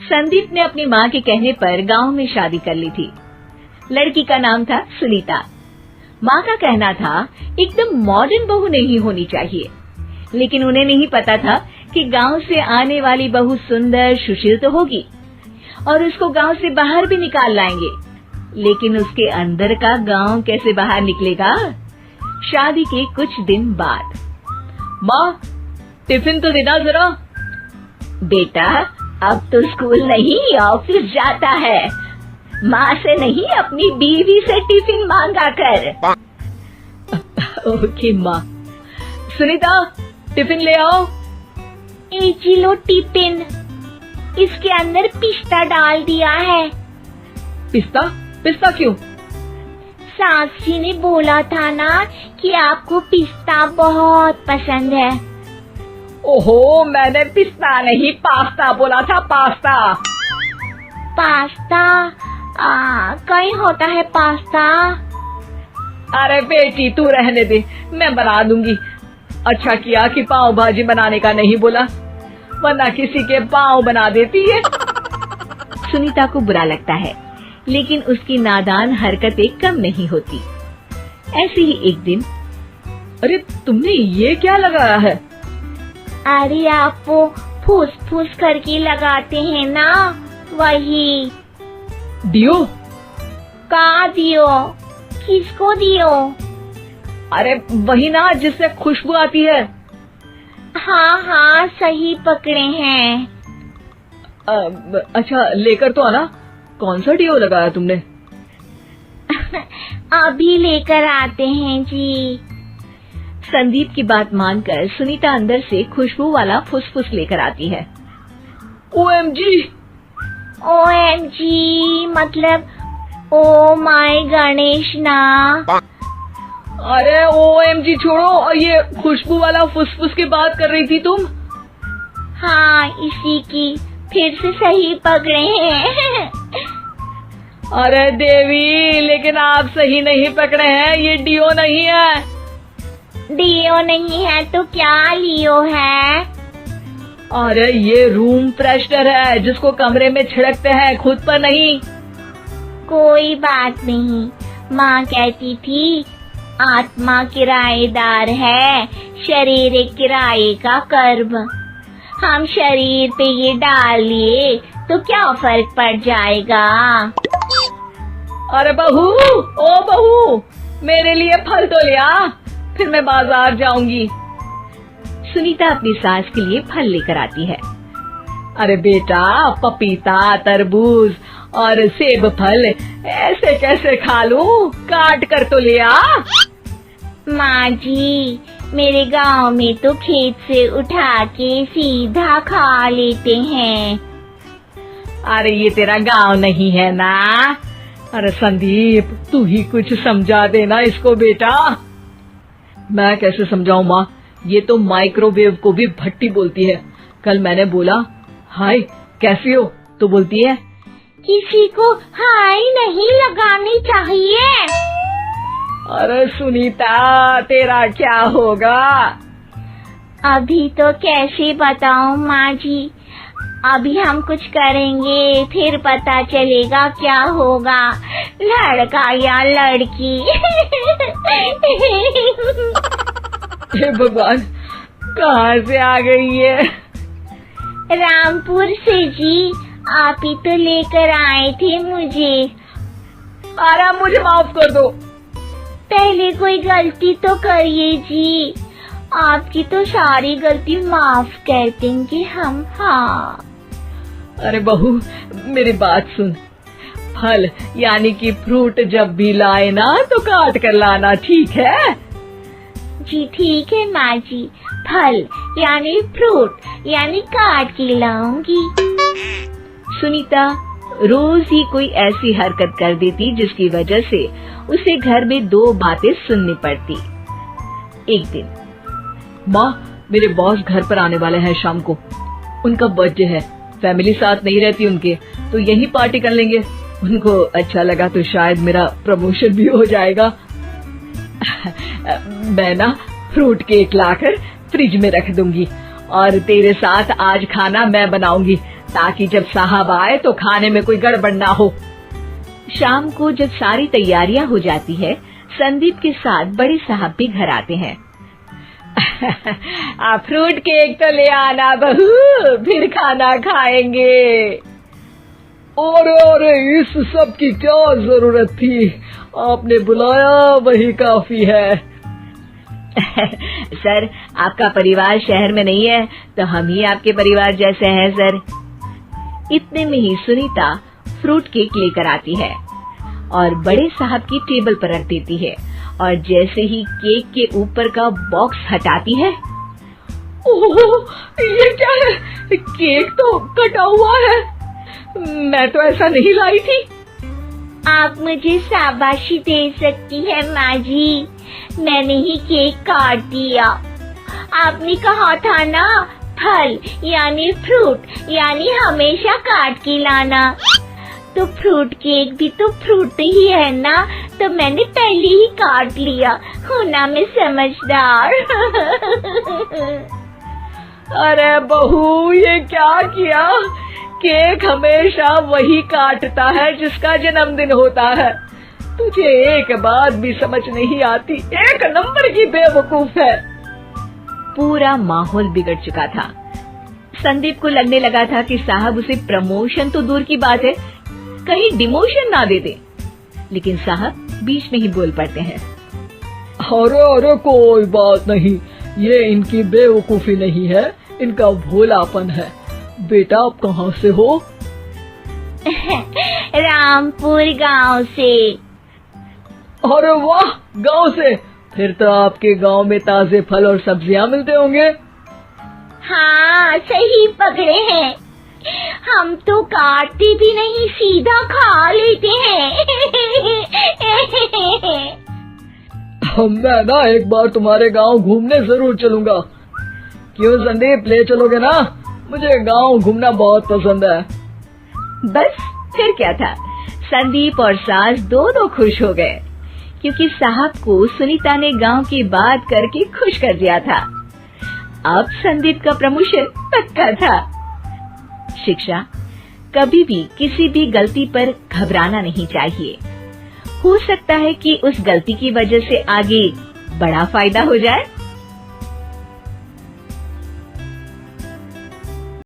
संदीप ने अपनी माँ के कहने पर गांव में शादी कर ली थी। लड़की का नाम था सुनीता। माँ का कहना था एकदम मॉडर्न बहू नहीं होनी चाहिए, लेकिन उन्हें नहीं पता था कि गांव से आने वाली बहू सुंदर सुशील तो होगी और उसको गांव से बाहर भी निकाल लाएंगे, लेकिन उसके अंदर का गांव कैसे बाहर निकलेगा। शादी के कुछ दिन बाद, माँ टिफिन तो देना जरा। बेटा अब तो स्कूल नहीं ऑफिस जाता है, माँ से नहीं अपनी बीवी से टिफिन मांगा कर। ओके माँ। सुनीता टिफिन ले आओ। जी लो टिफिन, इसके अंदर पिस्ता डाल दिया है। पिस्ता? पिस्ता क्यों? सास जी ने बोला था ना कि आपको पिस्ता बहुत पसंद है। ओहो, मैंने पिस्ता नहीं पास्ता बोला था, पास्ता। पास्ता? कहीं होता है पास्ता? अरे बेटी तू रहने दे, मैं बना दूंगी। अच्छा किया कि पाव भाजी बनाने का नहीं बोला, वरना किसी के पाव बना देती है। सुनीता को बुरा लगता है, लेकिन उसकी नादान हरकतें कम नहीं होती। ऐसे ही एक दिन, अरे तुमने ये क्या लगाया है? अरे आप वो फूस फूस करके लगाते हैं ना, वही। डियो? का दियो? किसको दियो? अरे वही ना जिससे खुशबू आती है। हाँ सही पकड़े हैं। अच्छा लेकर तो आना। कौन सा डियो लगाया तुमने? अभी लेकर आते हैं जी। संदीप की बात मानकर सुनीता अंदर से खुशबू वाला फुसफुस लेकर आती है। OMG! OMG मतलब ओ माय गणेश ना। अरे OMG छोड़ो, और ये खुशबू वाला फुसफुस की बात कर रही थी तुम? हाँ इसी की, फिर से सही पकड़े हैं। अरे देवी, लेकिन आप सही नहीं पकड़े हैं, ये डियो नहीं है। डियो नहीं है तो क्या लियो है? अरे ये रूम फ्रेशनर है, जिसको कमरे में छिड़कते हैं, खुद पर नहीं। कोई बात नहीं, माँ कहती थी आत्मा किराएदार है, शरीर एक किराए का कर्म। हम शरीर पे ये डाल लिए तो क्या फर्क पड़ जाएगा। अरे बहू, ओ बहू, मेरे लिए फल तो ले आ, फिर मैं बाजार जाऊंगी। सुनीता अपनी सास के लिए फल लेकर आती है। अरे बेटा, पपीता, तरबूज और सेब फल ऐसे कैसे खा लूं? काट कर तो ले आ। माँ जी, मेरे गांव में तो खेत से उठा के सीधा खा लेते हैं। अरे ये तेरा गांव नहीं है ना। अरे संदीप, तू ही कुछ समझा देना इसको बेटा। मैं कैसे समझाऊं माँ, ये तो माइक्रोवेव को भी भट्टी बोलती है। कल मैंने बोला हाय कैसी हो, तो बोलती है किसी को हाय नहीं लगानी चाहिए। अरे सुनीता, तेरा क्या होगा? अभी तो कैसे बताऊं माँ जी, अभी हम कुछ करेंगे फिर पता चलेगा क्या होगा, लड़का या लड़की। हे भगवान, कहाँ से आ गई है? रामपुर से जी, आप ही तो लेकर आए थे मुझे। अरे मुझे माफ कर दो। पहले कोई गलती तो करिए जी, आपकी तो सारी गलती माफ कर देंगे हम। हाँ अरे बहू, मेरी बात सुन। फल यानी कि फ्रूट जब भी लाए ना तो काट कर लाना, ठीक है? जी ठीक है माँ जी, फल यानी फ्रूट यानी काट के लाऊंगी। सुनीता रोज ही कोई ऐसी हरकत कर देती जिसकी वजह से उसे घर में दो बातें सुननी पड़ती। एक दिन, माँ मेरे बॉस घर पर आने वाले हैं शाम को, उनका बर्थडे है, फैमिली साथ नहीं रहती उनके, तो यही पार्टी कर लेंगे। उनको अच्छा लगा तो शायद मेरा प्रमोशन भी हो जाएगा। मैं ना फ्रूट केक लाकर फ्रिज में रख दूंगी और तेरे साथ आज खाना मैं बनाऊंगी, ताकि जब साहब आए तो खाने में कोई गड़बड़ ना हो। शाम को जब सारी तैयारियां हो जाती है, संदीप के साथ बड़े साहब भी घर आते हैं। फ्रूट केक तो ले आना बहू, फिर खाना खाएंगे। अरे इस सब की क्या जरूरत थी, आपने बुलाया वही काफी है। सर, आपका परिवार शहर में नहीं है तो हम ही आपके परिवार जैसे हैं सर। इतने में ही सुनीता फ्रूट केक लेकर आती है और बड़े साहब की टेबल पर रख देती है, और जैसे ही केक के ऊपर का बॉक्स हटाती है, ओह, ये क्या है? केक तो कटा हुआ है, मैं तो ऐसा नहीं लाई थी। आप मुझे शाबाशी दे सकती है माँ जी, मैंने ही केक काट दिया। आपने कहा था ना, फल यानी फ्रूट यानी हमेशा काट के लाना, तो फ्रूट केक भी तो फ्रूट ही है ना, तो मैंने पहले ही काट लिया। हूँ ना मैं समझदार। अरे बहू, ये क्या किया? केक हमेशा वही काटता है जिसका जन्मदिन होता है। तुझे एक बात भी समझ नहीं आती, एक नंबर की बेवकूफ है। पूरा माहौल बिगड़ चुका था। संदीप को लगने लगा था कि साहब उसे प्रमोशन तो दूर की बात है, कहीं डिमोशन ना दे दे, लेकिन साहब बीच में ही बोल पड़ते हैं। अरे कोई बात नहीं, ये इनकी बेवकूफी नहीं है, इनका भोलापन है। बेटा आप कहाँ से हो? रामपुर गांव से। अरे वाह, गांव से? फिर तो आपके गांव में ताजे फल और सब्जियां मिलते होंगे। हाँ, सही पकड़े हैं। हम तो काटते भी नहीं, सीधा खा लेते हैं। मैं ना एक बार तुम्हारे गांव घूमने जरूर चलूंगा। क्यों संदीप, ले चलोगे ना? मुझे गांव घूमना बहुत पसंद है। बस फिर क्या था, संदीप और सास दोनों खुश हो गए, क्योंकि साहब को सुनीता ने गांव की बात करके खुश कर दिया था। अब संदीप का प्रमोशन पक्का था। शिक्षा, कभी भी किसी भी गलती पर घबराना नहीं चाहिए। हो सकता है कि उस गलती की वजह से आगे बड़ा फायदा हो जाए।